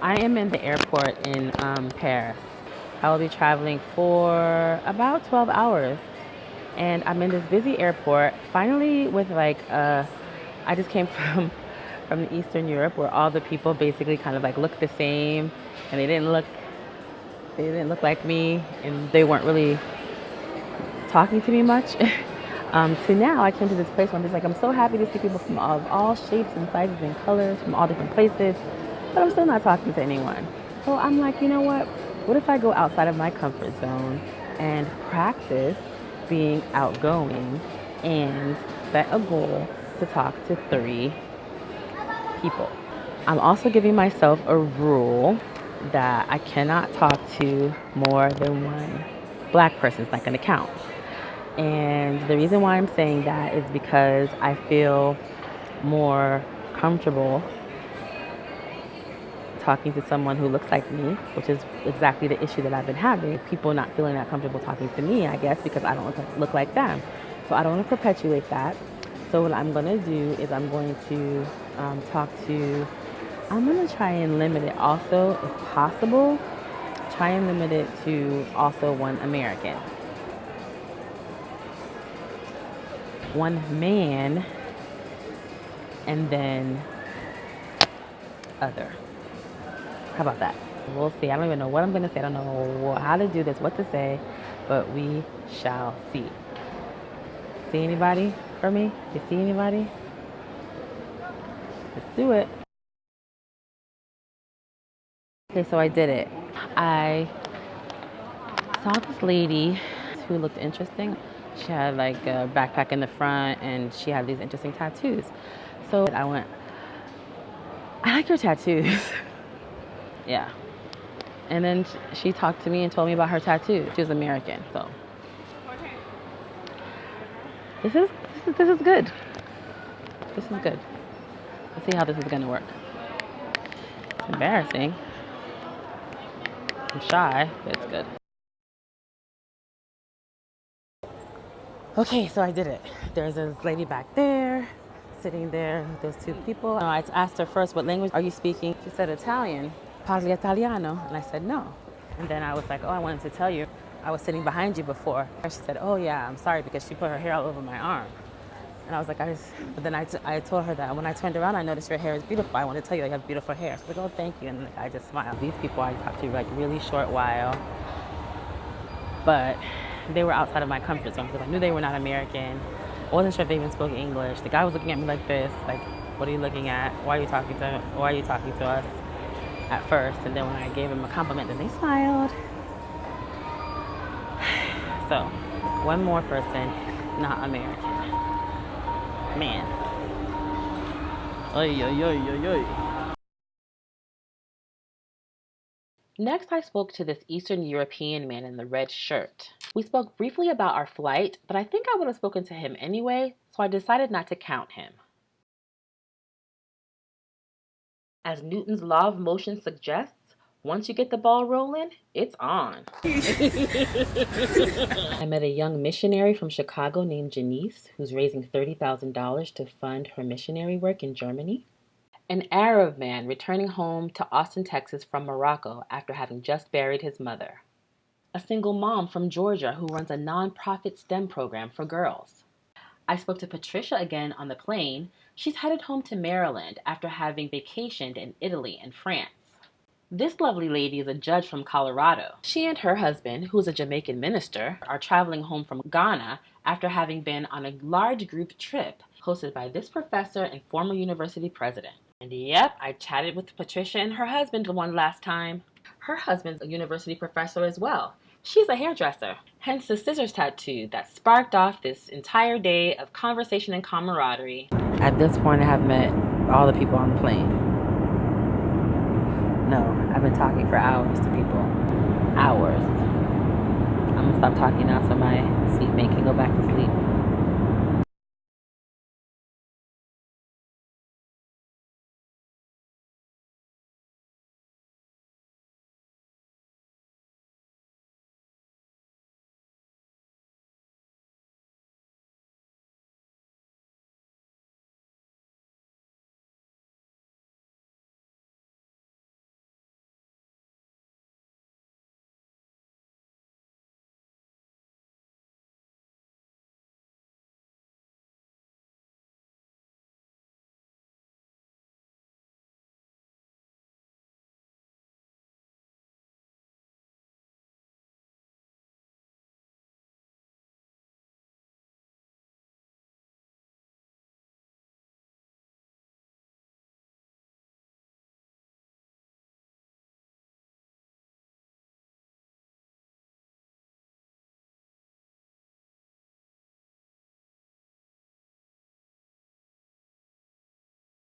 I am in the airport in Paris. I will be traveling for about 12 hours. And I'm in this busy airport, finally with I just came from Eastern Europe where all the people basically kind of like look the same and they didn't look like me and they weren't really talking to me much. To now I came to this place where I'm just like, I'm so happy to see people from all shapes and sizes and colors from all different places, but I'm still not talking to anyone. So I'm like, you know what if I go outside of my comfort zone and practice being outgoing and set a goal to talk to 3 people. I'm also giving myself a rule that I cannot talk to more than one black person. It's not going to count. And the reason why I'm saying that is because I feel more comfortable talking to someone who looks like me, which is exactly the issue that I've been having. People not feeling that comfortable talking to me, I guess, because I don't look like them. So I don't want to perpetuate that. So what I'm going to do is I'm going to I'm going to try and limit it also, if possible, try and limit it to also one American. One man, and then other. How about that? We'll see. I don't even know what I'm going to say. I don't know how to do this, what to say, but we shall see. See anybody for me? You see anybody? Let's do it. Okay, so I did it. I saw this lady who looked interesting. She had like a backpack in the front and she had these interesting tattoos. So I went, I like your tattoos. Yeah. And then she talked to me and told me about her tattoo. She was American, so this is good. This is good. Let's see how this is gonna work. It's embarrassing. I'm shy, but it's good. Okay, so I did it. There's this lady back there, sitting there with those 2 people. I asked her first, what language are you speaking? She said Italian. Parli Italiano? And I said no. And then I was like, oh, I wanted to tell you, I was sitting behind you before. And she said, oh yeah, I'm sorry, because she put her hair all over my arm. And I was like, but then I told her that when I turned around, I noticed your hair is beautiful. I want to tell you, you have beautiful hair. She's like, oh, thank you. And I just smiled. These people I talked to like really short while, but they were outside of my comfort zone because I knew they were not American. I wasn't sure if they even spoke English. The guy was looking at me like this, like, what are you looking at? Why are you talking to us? At first, and then when I gave him a compliment, then they smiled. So, one more person, not American. Man. Oy, oy, oy, oy, oy. Next, I spoke to this Eastern European man in the red shirt. We spoke briefly about our flight, but I think I would have spoken to him anyway, so I decided not to count him. As Newton's law of motion suggests, once you get the ball rolling, it's on. I met a young missionary from Chicago named Janice, who's raising $30,000 to fund her missionary work in Germany. An Arab man returning home to Austin, Texas from Morocco after having just buried his mother. A single mom from Georgia who runs a nonprofit STEM program for girls. I spoke to Patricia again on the plane. She's headed home to Maryland after having vacationed in Italy and France. This lovely lady is a judge from Colorado. She and her husband, who is a Jamaican minister, are traveling home from Ghana after having been on a large group trip hosted by this professor and former university president. And yep, I chatted with Patricia and her husband one last time. Her husband's a university professor as well. She's a hairdresser, hence the scissors tattoo that sparked off this entire day of conversation and camaraderie. At this point, I have met all the people on the plane. No, I've been talking for hours to people. Hours. I'm gonna stop talking now so my seatmate can go back to sleep.